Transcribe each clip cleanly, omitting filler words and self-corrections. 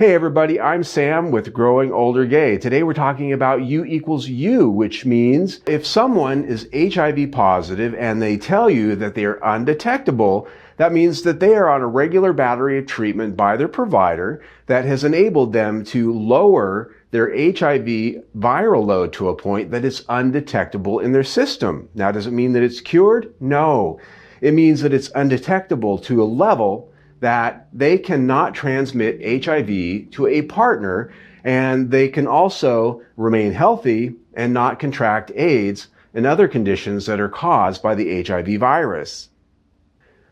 Hey everybody, I'm Sam with Growing Older Gay. Today we're talking about U equals U, which means if someone is HIV positive and they tell you that they are undetectable, that means that they are on a regular battery of treatment by their provider that has enabled them to lower their HIV viral load to a point that it's undetectable in their system. Now, does it mean that it's cured? No. It means that it's undetectable to a level that they cannot transmit HIV to a partner, and they can also remain healthy and not contract AIDS and other conditions that are caused by the HIV virus.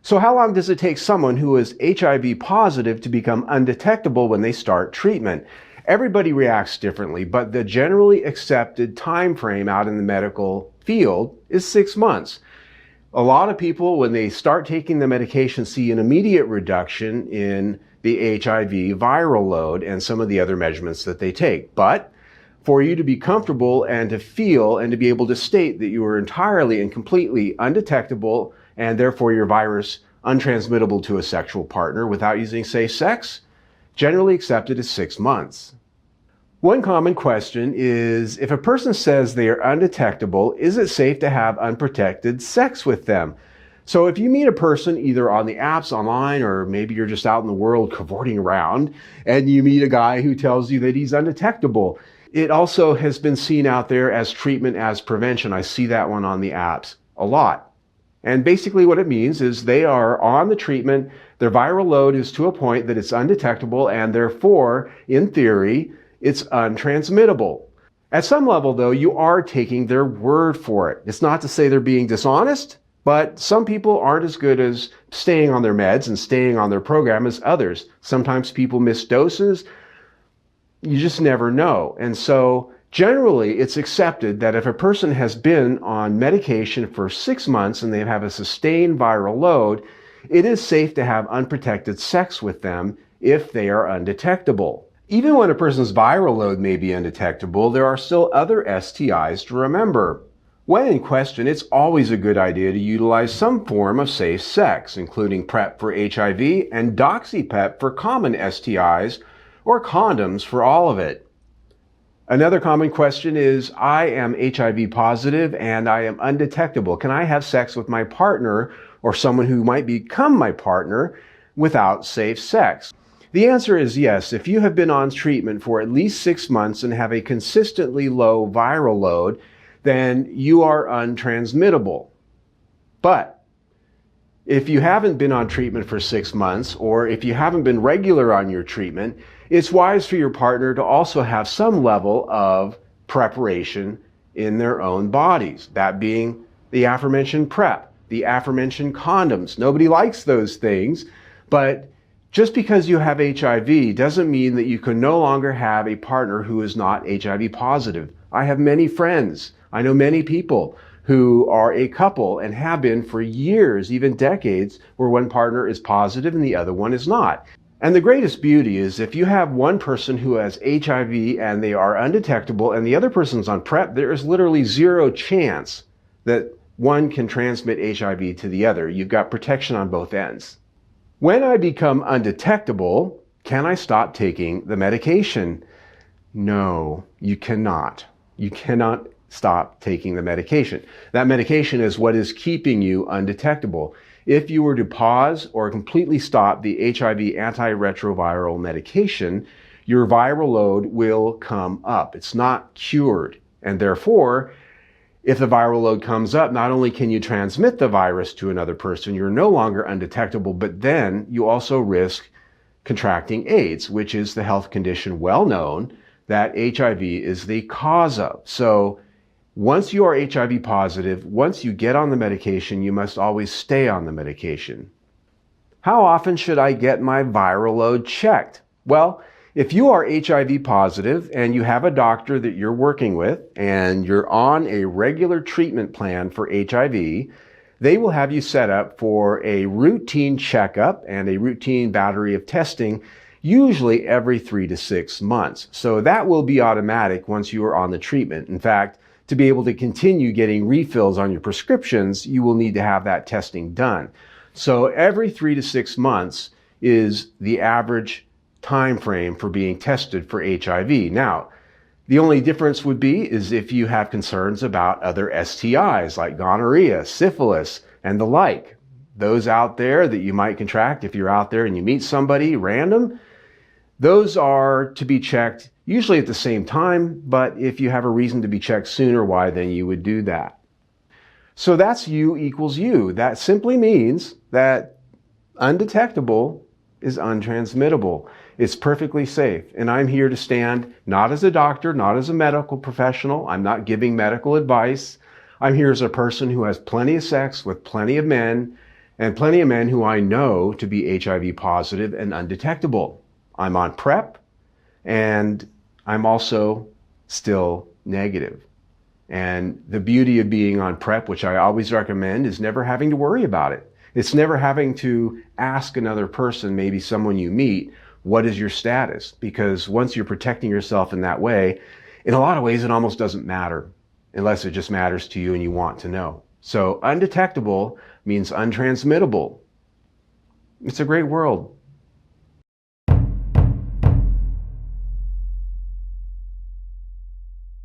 So how long does it take someone who is HIV positive to become undetectable when they start treatment? Everybody reacts differently, but the generally accepted time frame out in the medical field is 6 months. A lot of people, when they start taking the medication, see an immediate reduction in the HIV viral load and some of the other measurements that they take. But for you to be comfortable and to feel and to be able to state that you are entirely and completely undetectable and therefore your virus untransmittable to a sexual partner without using safe sex, generally accepted is 6 months. One common question is, if a person says they are undetectable, is it safe to have unprotected sex with them? So if you meet a person either on the apps, online, or maybe you're just out in the world cavorting around, and you meet a guy who tells you that he's undetectable, it also has been seen out there as treatment as prevention. I see that one on the apps a lot. And basically what it means is they are on the treatment, their viral load is to a point that it's undetectable, and therefore, in theory, it's untransmittable. At some level, though, you are taking their word for it. It's not to say they're being dishonest, but some people aren't as good as staying on their meds and staying on their program as others. Sometimes people miss doses. You just never know. And so generally, it's accepted that if a person has been on medication for 6 months and they have a sustained viral load, it is safe to have unprotected sex with them if they are undetectable. Even when a person's viral load may be undetectable, there are still other STIs to remember. When in question, it's always a good idea to utilize some form of safe sex, including PrEP for HIV and DoxyPEP for common STIs, or condoms for all of it. Another common question is, I am HIV positive and I am undetectable. Can I have sex with my partner or someone who might become my partner without safe sex? The answer is yes. If you have been on treatment for at least 6 months and have a consistently low viral load, then you are untransmittable. But if you haven't been on treatment for 6 months, or if you haven't been regular on your treatment, it's wise for your partner to also have some level of preparation in their own bodies. That being the aforementioned PrEP, the aforementioned condoms. Nobody likes those things, but just because you have HIV doesn't mean that you can no longer have a partner who is not HIV positive. I have many friends. I know many people who are a couple and have been for years, even decades, where one partner is positive and the other one is not. And the greatest beauty is if you have one person who has HIV and they are undetectable and the other person's on PrEP, there is literally zero chance that one can transmit HIV to the other. You've got protection on both ends. When I become undetectable, can I stop taking the medication? No, you cannot. You cannot stop taking the medication. That medication is what is keeping you undetectable. If you were to pause or completely stop the HIV antiretroviral medication, your viral load will come up. It's not cured. And therefore, if the viral load comes up, not only can you transmit the virus to another person, you're no longer undetectable, but then you also risk contracting AIDS, which is the health condition well known that HIV is the cause of. So once you are HIV positive, once you get on the medication, you must always stay on the medication. How often should I get my viral load checked? Well, if you are HIV positive and you have a doctor that you're working with and you're on a regular treatment plan for HIV, they will have you set up for a routine checkup and a routine battery of testing, usually every 3 to 6 months. So that will be automatic once you are on the treatment. In fact, to be able to continue getting refills on your prescriptions, you will need to have that testing done. So every 3 to 6 months is the average time frame for being tested for HIV. Now, the only difference would be is if you have concerns about other STIs like gonorrhea, syphilis, and the like. Those out there that you might contract if you're out there and you meet somebody random, those are to be checked usually at the same time, but if you have a reason to be checked sooner, why then you would do that. So that's U equals U. That simply means that undetectable is untransmittable. It's perfectly safe. And I'm here to stand not as a doctor, not as a medical professional. I'm not giving medical advice. I'm here as a person who has plenty of sex with plenty of men, and plenty of men who I know to be HIV positive and undetectable. I'm on PrEP, and I'm also still negative. And the beauty of being on PrEP, which I always recommend, is never having to worry about it. It's never having to ask another person, maybe someone you meet, what is your status? Because once you're protecting yourself in that way, in a lot of ways, it almost doesn't matter unless it just matters to you and you want to know. So undetectable means untransmittable. It's a great world.